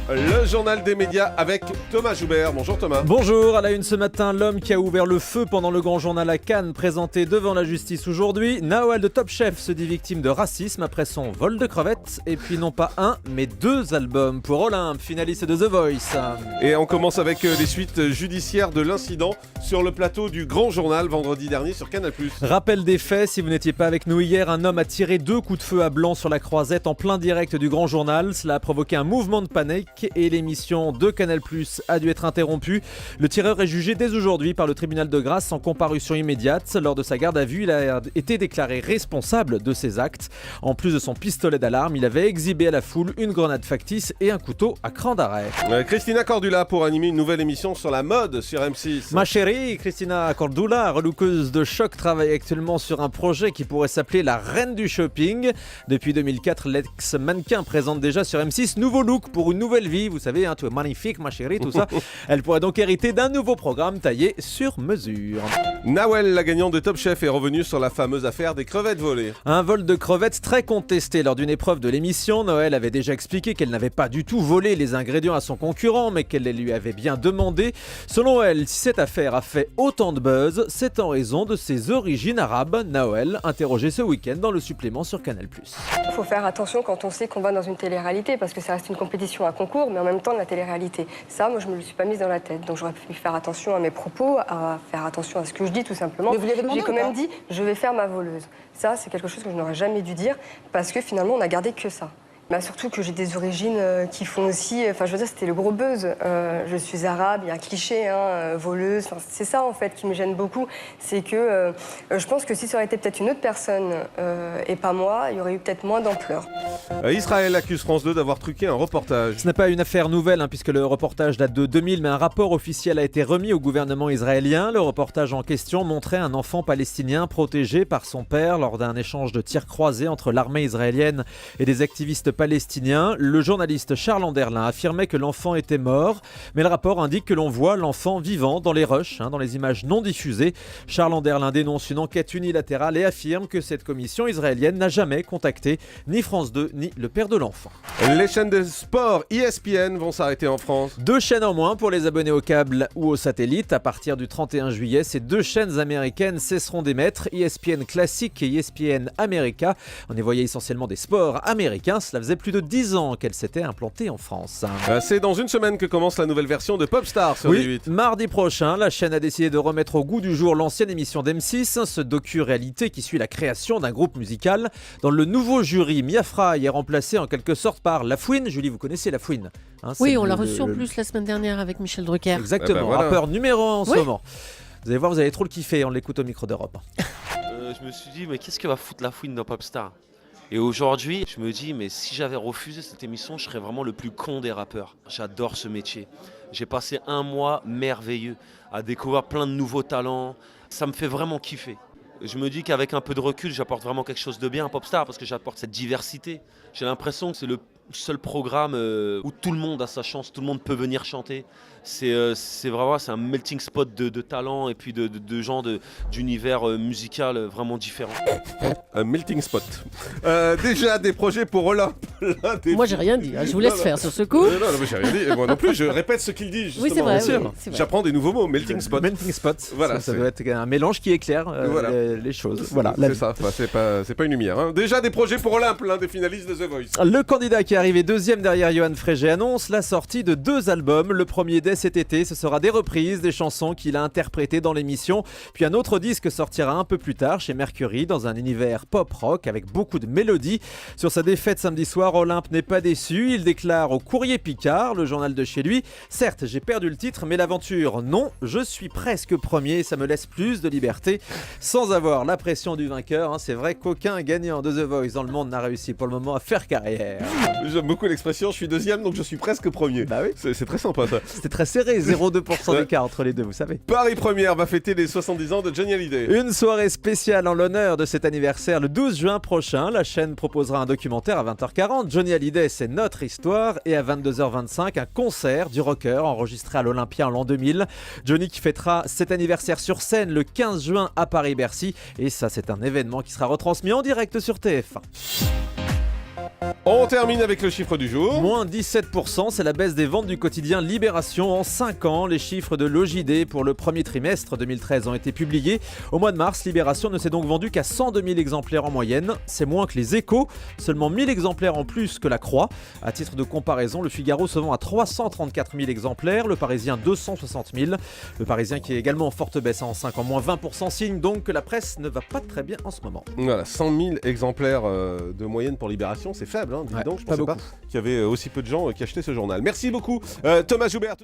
Le journal des médias avec Thomas Joubert. Bonjour Thomas. Bonjour, à la une ce matin, l'homme qui a ouvert le feu pendant le grand journal à Cannes, présenté devant la justice aujourd'hui. Nawel de Top Chef se dit victime de racisme après son vol de crevettes. Et puis non pas un, mais 2 albums pour Olympe, finaliste de The Voice. Et on commence avec les suites judiciaires de l'incident sur le plateau du grand journal vendredi dernier sur Canal+. Rappel des faits, si vous n'étiez pas avec nous hier, un homme a tiré 2 coups de feu à blanc sur la croisette en plein direct du grand journal. Cela a provoqué un mouvement de panique et l'émission de Canal+ a dû être interrompue. Le tireur est jugé dès aujourd'hui par le tribunal de Grasse en comparution immédiate. Lors de sa garde à vue, il a été déclaré responsable de ses actes. En plus de son pistolet d'alarme, il avait exhibé à la foule une grenade factice et un couteau à cran d'arrêt. Christina Cordula pour animer une nouvelle émission sur la mode sur M6. Ma chérie, Christina Cordula, relookeuse de choc, travaille actuellement sur un projet qui pourrait s'appeler la reine du shopping. Depuis 2004, l'ex-mannequin présente déjà sur M6 nouveau look pour une nouvelle vie. Vous savez, tu es magnifique, ma chérie, tout ça. Elle pourrait donc hériter d'un nouveau programme taillé sur mesure. Nawel, la gagnante de Top Chef, est revenue sur la fameuse affaire des crevettes volées. Un vol de crevettes très contesté lors d'une épreuve de l'émission. Nawel avait déjà expliqué qu'elle n'avait pas du tout volé les ingrédients à son concurrent, mais qu'elle les lui avait bien demandé. Selon elle, si cette affaire a fait autant de buzz, c'est en raison de ses origines arabes. Nawel, interrogée ce week-end dans le supplément sur Canal+. Il faut faire attention quand on sait qu'on va dans une télé-réalité, parce que ça reste une compétition, un concours, mais en même temps de la télé-réalité. Ça, moi, je me le suis pas mise dans la tête. Donc j'aurais pu faire attention à mes propos, à faire attention à ce que je dis, tout simplement. Mais vous l'avez demandé J'ai quand ou pas même dit, je vais faire ma voleuse. Ça, c'est quelque chose que je n'aurais jamais dû dire, parce que finalement, on n'a gardé que ça. Bah, surtout que j'ai des origines qui font aussi... Enfin, je veux dire, c'était le gros buzz. Je suis arabe, il y a un cliché, voleuse. Enfin, c'est ça, en fait, qui me gêne beaucoup. C'est que je pense que si ça aurait été peut-être une autre personne et pas moi, il y aurait eu peut-être moins d'ampleur. Israël accuse France 2 d'avoir truqué un reportage. Ce n'est pas une affaire nouvelle, puisque le reportage date de 2000, mais un rapport officiel a été remis au gouvernement israélien. Le reportage en question montrait un enfant palestinien protégé par son père lors d'un échange de tirs croisés entre l'armée israélienne et des activistes palestinien. Le journaliste Charles Anderlin affirmait que l'enfant était mort, mais le rapport indique que l'on voit l'enfant vivant dans les rushs, dans les images non diffusées. Charles Anderlin dénonce une enquête unilatérale et affirme que cette commission israélienne n'a jamais contacté ni France 2 ni le père de l'enfant. Les chaînes de sport ESPN vont s'arrêter en France. 2 chaînes en moins pour les abonnés au câble ou au satellite. À partir du 31 juillet, ces 2 chaînes américaines cesseront d'émettre, ESPN Classic et ESPN America. On y voyait essentiellement des sports américains. Cela faisait plus de 10 ans qu'elle s'était implantée en France. C'est dans une semaine que commence la nouvelle version de Popstar sur D8. Mardi prochain, la chaîne a décidé de remettre au goût du jour l'ancienne émission d'M6, ce docu-réalité qui suit la création d'un groupe musical. Dans le nouveau jury, Mia Fry est remplacée en quelque sorte par La Fouine. Julie, vous connaissez La Fouine, oui, on l'a reçu en plus la semaine dernière avec Michel Drucker. Exactement, voilà. Rappeur numéro 1 en ce moment. Vous allez voir, vous allez trop le kiffer, on l'écoute au micro d'Europe. Je me suis dit, mais qu'est-ce que va foutre La Fouine dans Popstar ? Et aujourd'hui, je me dis, mais si j'avais refusé cette émission, je serais vraiment le plus con des rappeurs. J'adore ce métier. J'ai passé un mois merveilleux à découvrir plein de nouveaux talents. Ça me fait vraiment kiffer. Je me dis qu'avec un peu de recul, j'apporte vraiment quelque chose de bien à Popstar parce que j'apporte cette diversité. J'ai l'impression que c'est le seul programme où tout le monde a sa chance, tout le monde peut venir chanter. C'est vraiment un melting spot de talents et puis de gens d'univers musical vraiment différents. Un melting spot. Déjà des projets pour Olympe. Moi, j'ai rien dit. Je vous laisse faire sur ce coup. Non, mais j'ai rien dit. Moi non plus, je répète ce qu'il dit. Justement. Oui, c'est vrai. Bien sûr. Oui, c'est vrai. J'apprends des nouveaux mots. Melting spot. Melting spot, Voilà, ça doit être un mélange qui éclaire Voilà. les choses. Voilà, C'est ça. Enfin, c'est pas une lumière. Déjà des projets pour Olympe, l'un des finalistes de The Voice. Le candidat qui est arrivé deuxième derrière Johan Frégé annonce la sortie de 2 albums. Le premier dès cet été, ce sera des reprises des chansons qu'il a interprétées dans l'émission. Puis un autre disque sortira un peu plus tard chez Mercury dans un univers pop-rock avec beaucoup de mélodies. Sur sa défaite samedi soir, Olympe n'est pas déçu. Il déclare au Courrier Picard, le journal de chez lui: certes, j'ai perdu le titre, mais l'aventure, non. Je suis presque premier et ça me laisse plus de liberté sans avoir la pression du vainqueur. C'est vrai qu'aucun gagnant de The Voice dans le monde n'a réussi pour le moment à faire carrière. J'aime beaucoup l'expression, je suis deuxième donc je suis presque premier. Bah oui. C'est très sympa ça. C'était très serré, 0,2% d'écart entre les deux, vous savez. Paris Première va fêter les 70 ans de Johnny Hallyday. Une soirée spéciale en l'honneur de cet anniversaire le 12 juin prochain. La chaîne proposera un documentaire à 20h40. Johnny Hallyday, c'est notre histoire. Et à 22h25, un concert du rocker enregistré à l'Olympia en l'an 2000. Johnny qui fêtera cet anniversaire sur scène le 15 juin à Paris-Bercy. Et ça, c'est un événement qui sera retransmis en direct sur TF1. On termine avec le chiffre du jour. Moins 17%, c'est la baisse des ventes du quotidien Libération en 5 ans. Les chiffres de l'OJD pour le premier trimestre 2013 ont été publiés. Au mois de mars, Libération ne s'est donc vendu qu'à 102 000 exemplaires en moyenne. C'est moins que les Échos, seulement 1000 exemplaires en plus que la Croix. À titre de comparaison, le Figaro se vend à 334 000 exemplaires, le Parisien 260 000. Le Parisien qui est également en forte baisse en 5 ans, moins 20%, signe donc que la presse ne va pas très bien en ce moment. Voilà, 100 000 exemplaires de moyenne pour Libération, c'est faible, hein, dis Ouais, donc, je pas pensais pas beaucoup. qu'il y avait aussi peu de gens qui achetaient ce journal. Merci beaucoup Thomas Joubert.